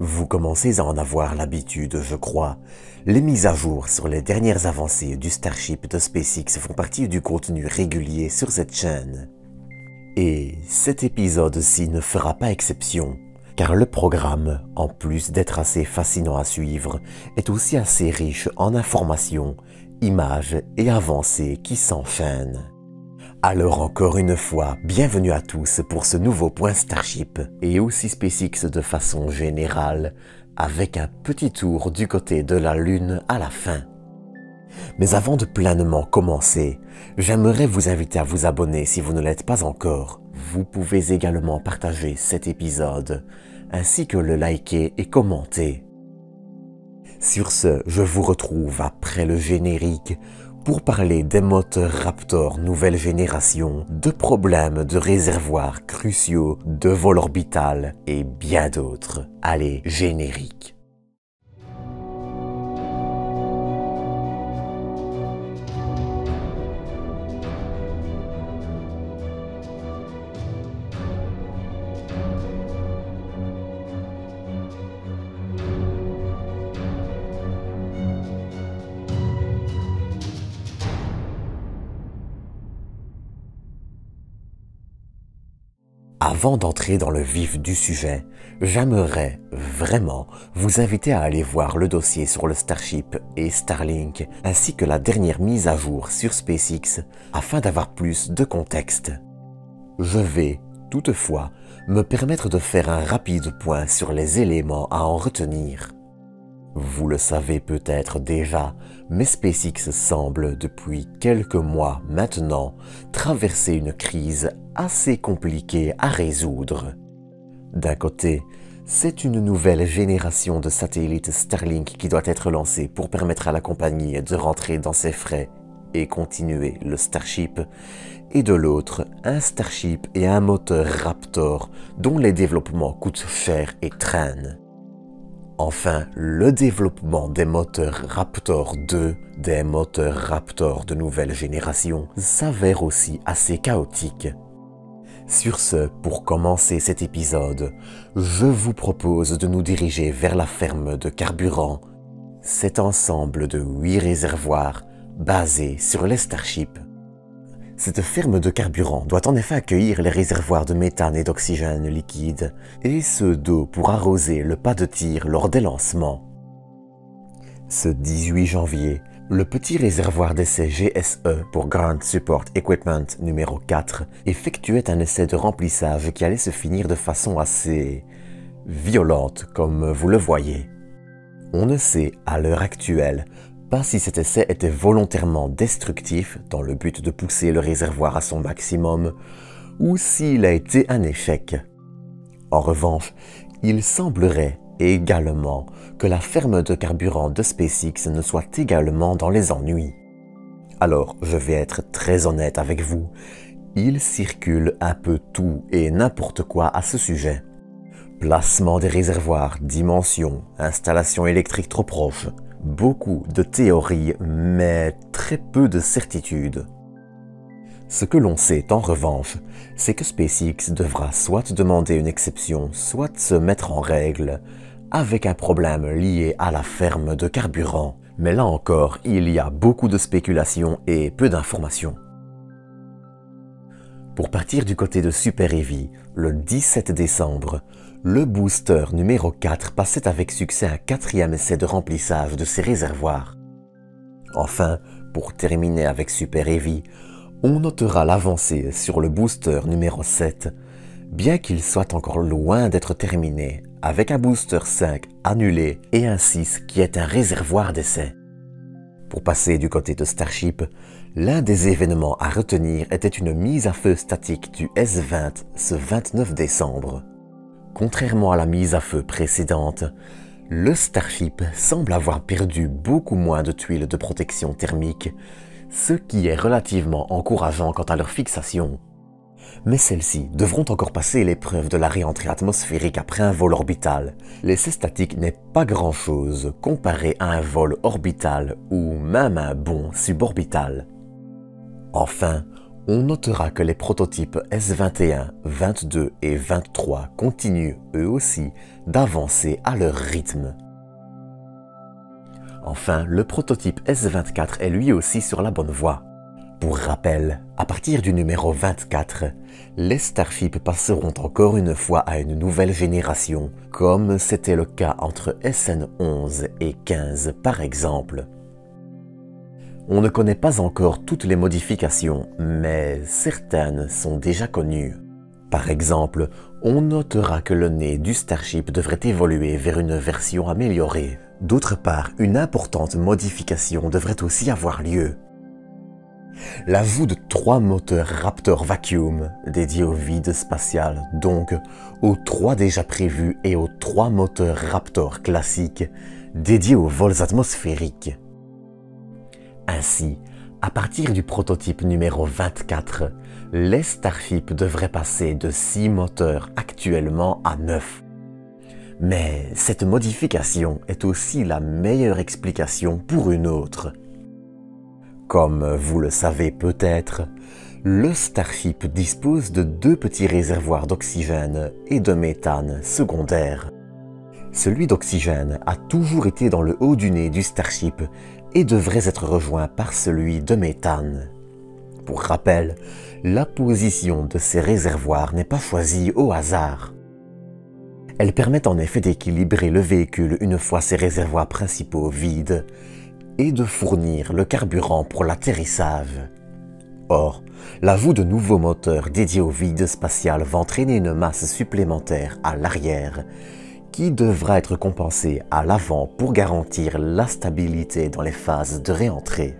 Vous commencez à en avoir l'habitude, je crois. Les mises à jour sur les dernières avancées du Starship de SpaceX font partie du contenu régulier sur cette chaîne. Et cet épisode-ci ne fera pas exception, car le programme, en plus d'être assez fascinant à suivre, est aussi assez riche en informations, images et avancées qui s'enchaînent. Alors encore une fois, bienvenue à tous pour ce nouveau point Starship et aussi SpaceX de façon générale, avec un petit tour du côté de la Lune à la fin. Mais avant de pleinement commencer, j'aimerais vous inviter à vous abonner si vous ne l'êtes pas encore. Vous pouvez également partager cet épisode, ainsi que le liker et commenter. Sur ce, je vous retrouve après le générique pour parler des moteurs Raptor nouvelle génération, de problèmes de réservoirs cruciaux, de vol orbital et bien d'autres. Allez, générique. Avant d'entrer dans le vif du sujet, j'aimerais vraiment vous inviter à aller voir le dossier sur le Starship et Starlink, ainsi que la dernière mise à jour sur SpaceX, afin d'avoir plus de contexte. Je vais, toutefois, me permettre de faire un rapide point sur les éléments à en retenir. Vous le savez peut-être déjà, mais SpaceX semble depuis quelques mois maintenant traverser une crise assez compliquée à résoudre. D'un côté, c'est une nouvelle génération de satellites Starlink qui doit être lancée pour permettre à la compagnie de rentrer dans ses frais et continuer le Starship, et de l'autre, un Starship et un moteur Raptor dont les développements coûtent cher et traînent. Enfin, le développement des moteurs Raptor 2, des moteurs Raptor de nouvelle génération, s'avère aussi assez chaotique. Sur ce, pour commencer cet épisode, je vous propose de nous diriger vers la ferme de carburant, cet ensemble de 8 réservoirs basés sur les Starships. Cette ferme de carburant doit en effet accueillir les réservoirs de méthane et d'oxygène liquide et ceux d'eau pour arroser le pas de tir lors des lancements. Ce 18 janvier, le petit réservoir d'essai GSE pour Ground Support Equipment numéro 4 effectuait un essai de remplissage qui allait se finir de façon assez violente comme vous le voyez. On ne sait à l'heure actuelle pas si cet essai était volontairement destructif dans le but de pousser le réservoir à son maximum ou s'il a été un échec. En revanche, il semblerait également que la ferme de carburant de SpaceX ne soit également dans les ennuis. Alors, je vais être très honnête avec vous, il circule un peu tout et n'importe quoi à ce sujet. Placement des réservoirs, dimensions, installation électrique trop proche, beaucoup de théories, mais très peu de certitudes. Ce que l'on sait en revanche, c'est que SpaceX devra soit demander une exception, soit se mettre en règle avec un problème lié à la ferme de carburant. Mais là encore, il y a beaucoup de spéculations et peu d'informations. Pour partir du côté de Super Heavy, le 17 décembre, le booster numéro 4 passait avec succès un 4e essai de remplissage de ses réservoirs. Enfin, pour terminer avec Super Heavy, on notera l'avancée sur le booster numéro 7, bien qu'il soit encore loin d'être terminé, avec un booster 5 annulé et un 6 qui est un réservoir d'essai. Pour passer du côté de Starship, l'un des événements à retenir était une mise à feu statique du S-20 ce 29 décembre. Contrairement à la mise à feu précédente, le Starship semble avoir perdu beaucoup moins de tuiles de protection thermique, ce qui est relativement encourageant quant à leur fixation. Mais celles-ci devront encore passer l'épreuve de la réentrée atmosphérique après un vol orbital. L'essai statique n'est pas grand-chose comparé à un vol orbital ou même un bond suborbital. Enfin, On notera que les prototypes S21, 22 et 23 continuent eux aussi d'avancer à leur rythme. Enfin, le prototype S24 est lui aussi sur la bonne voie. Pour rappel, à partir du numéro 24, les Starship passeront encore une fois à une nouvelle génération, comme c'était le cas entre SN11 et 15 par exemple. On ne connaît pas encore toutes les modifications, mais certaines sont déjà connues. Par exemple, on notera que le nez du Starship devrait évoluer vers une version améliorée. D'autre part, une importante modification devrait aussi avoir lieu. L'ajout de 3 moteurs Raptor Vacuum dédiés au vide spatial, donc aux 3 déjà prévus et aux 3 moteurs Raptor classiques dédiés aux vols atmosphériques. Ainsi, à partir du prototype numéro 24, les Starship devraient passer de 6 moteurs actuellement à 9. Mais cette modification est aussi la meilleure explication pour une autre. Comme vous le savez peut-être, le Starship dispose de 2 petits réservoirs d'oxygène et de méthane secondaires. Celui d'oxygène a toujours été dans le haut du nez du Starship et devrait être rejoint par celui de méthane. Pour rappel, la position de ces réservoirs n'est pas choisie au hasard. Elles permettent en effet d'équilibrer le véhicule une fois ses réservoirs principaux vides et de fournir le carburant pour l'atterrissage. Or, l'ajout de nouveaux moteurs dédiés au vide spatial va entraîner une masse supplémentaire à l'arrière qui devra être compensée à l'avant pour garantir la stabilité dans les phases de réentrée.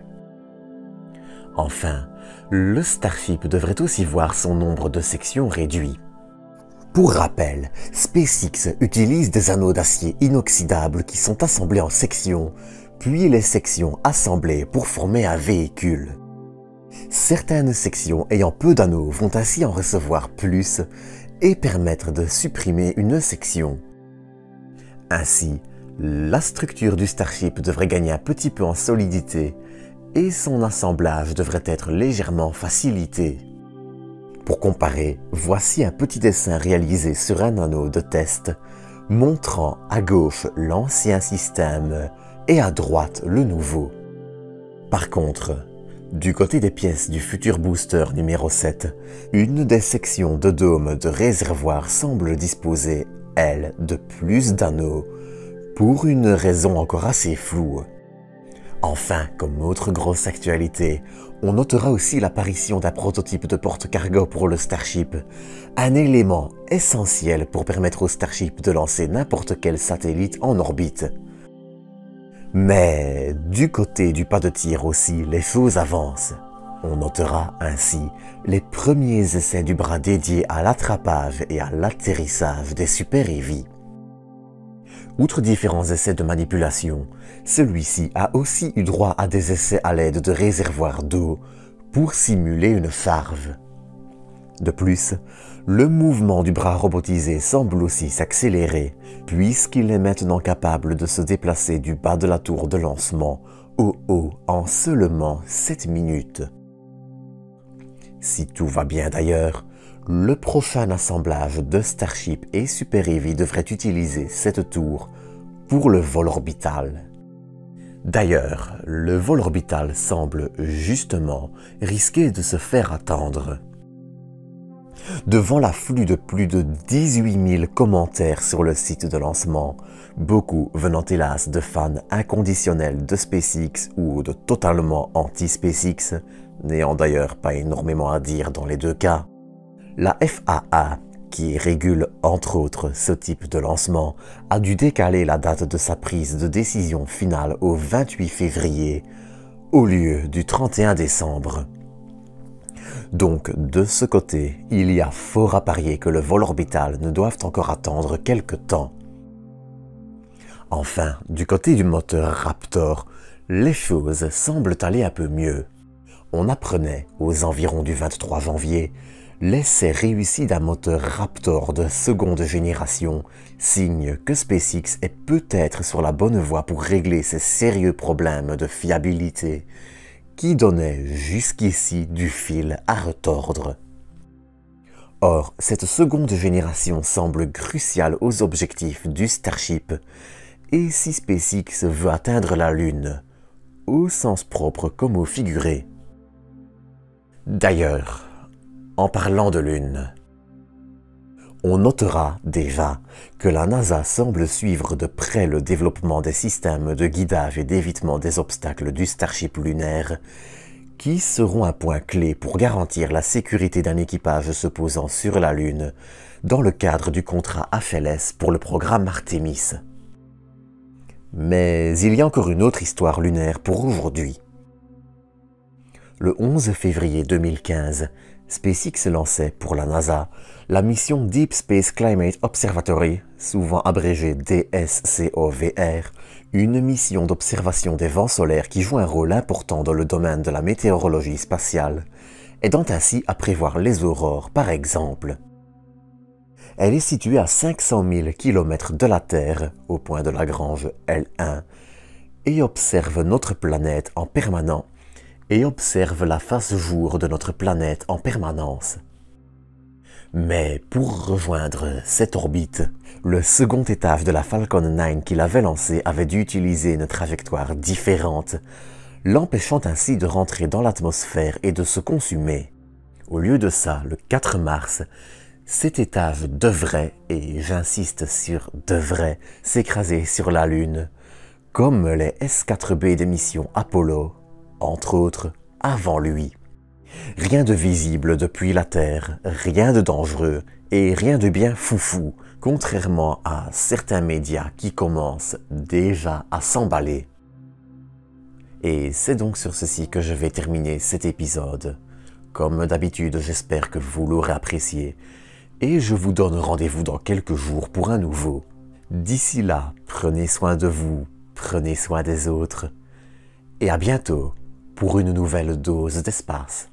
Enfin, le Starship devrait aussi voir son nombre de sections réduit. Pour rappel, SpaceX utilise des anneaux d'acier inoxydable qui sont assemblés en sections, puis les sections assemblées pour former un véhicule. Certaines sections ayant peu d'anneaux vont ainsi en recevoir plus et permettre de supprimer une section. Ainsi, la structure du Starship devrait gagner un petit peu en solidité et son assemblage devrait être légèrement facilité. Pour comparer, voici un petit dessin réalisé sur un anneau de test montrant à gauche l'ancien système et à droite le nouveau. Par contre, du côté des pièces du futur booster numéro 7, une des sections de dôme de réservoir semble disposer, elle, de plus d'anneaux, pour une raison encore assez floue. Enfin, comme autre grosse actualité, on notera aussi l'apparition d'un prototype de porte-cargo pour le Starship, un élément essentiel pour permettre au Starship de lancer n'importe quel satellite en orbite. Mais du côté du pas de tir aussi, les choses avancent. On notera ainsi les premiers essais du bras dédié à l'attrapage et à l'atterrissage des Super Heavy. Outre différents essais de manipulation, celui-ci a aussi eu droit à des essais à l'aide de réservoirs d'eau pour simuler une charge. De plus, le mouvement du bras robotisé semble aussi s'accélérer puisqu'il est maintenant capable de se déplacer du bas de la tour de lancement au haut en seulement 7 minutes. Si tout va bien d'ailleurs, le prochain assemblage de Starship et Super Heavy devrait utiliser cette tour pour le vol orbital. D'ailleurs, le vol orbital semble justement risquer de se faire attendre. Devant l'afflux de plus de 18 000 commentaires sur le site de lancement, beaucoup venant hélas de fans inconditionnels de SpaceX ou de totalement anti-SpaceX, n'ayant d'ailleurs pas énormément à dire dans les deux cas, la FAA, qui régule entre autres ce type de lancement, a dû décaler la date de sa prise de décision finale au 28 février, au lieu du 31 décembre. Donc, de ce côté, il y a fort à parier que le vol orbital ne doive encore attendre quelque temps. Enfin, du côté du moteur Raptor, les choses semblent aller un peu mieux. On apprenait, aux environs du 23 janvier, l'essai réussi d'un moteur Raptor de seconde génération, signe que SpaceX est peut-être sur la bonne voie pour régler ses sérieux problèmes de fiabilité qui donnait jusqu'ici du fil à retordre. Or, cette seconde génération semble cruciale aux objectifs du Starship, et si SpaceX veut atteindre la Lune, au sens propre comme au figuré. D'ailleurs, en parlant de Lune, on notera déjà que la NASA semble suivre de près le développement des systèmes de guidage et d'évitement des obstacles du Starship lunaire, qui seront un point clé pour garantir la sécurité d'un équipage se posant sur la Lune dans le cadre du contrat HLS pour le programme Artemis. Mais il y a encore une autre histoire lunaire pour aujourd'hui. Le 11 février 2015, SpaceX lançait pour la NASA la mission Deep Space Climate Observatory, souvent abrégée DSCOVR, une mission d'observation des vents solaires qui joue un rôle important dans le domaine de la météorologie spatiale, aidant ainsi à prévoir les aurores par exemple. Elle est située à 500 000 km de la Terre, au point de Lagrange L1, et observe notre planète en permanence et observe la face jour de notre planète en permanence. Mais pour rejoindre cette orbite, le second étage de la Falcon 9 qu'il avait lancé avait dû utiliser une trajectoire différente, l'empêchant ainsi de rentrer dans l'atmosphère et de se consumer. Au lieu de ça, le 4 mars, cet étage devrait, et j'insiste sur devrait, s'écraser sur la Lune, comme les S-4B des missions Apollo, entre autres, avant lui. Rien de visible depuis la Terre, rien de dangereux et rien de bien foufou, contrairement à certains médias qui commencent déjà à s'emballer. Et c'est donc sur ceci que je vais terminer cet épisode. Comme d'habitude, j'espère que vous l'aurez apprécié et je vous donne rendez-vous dans quelques jours pour un nouveau. D'ici là, prenez soin de vous, prenez soin des autres et à bientôt pour une nouvelle dose d'espace.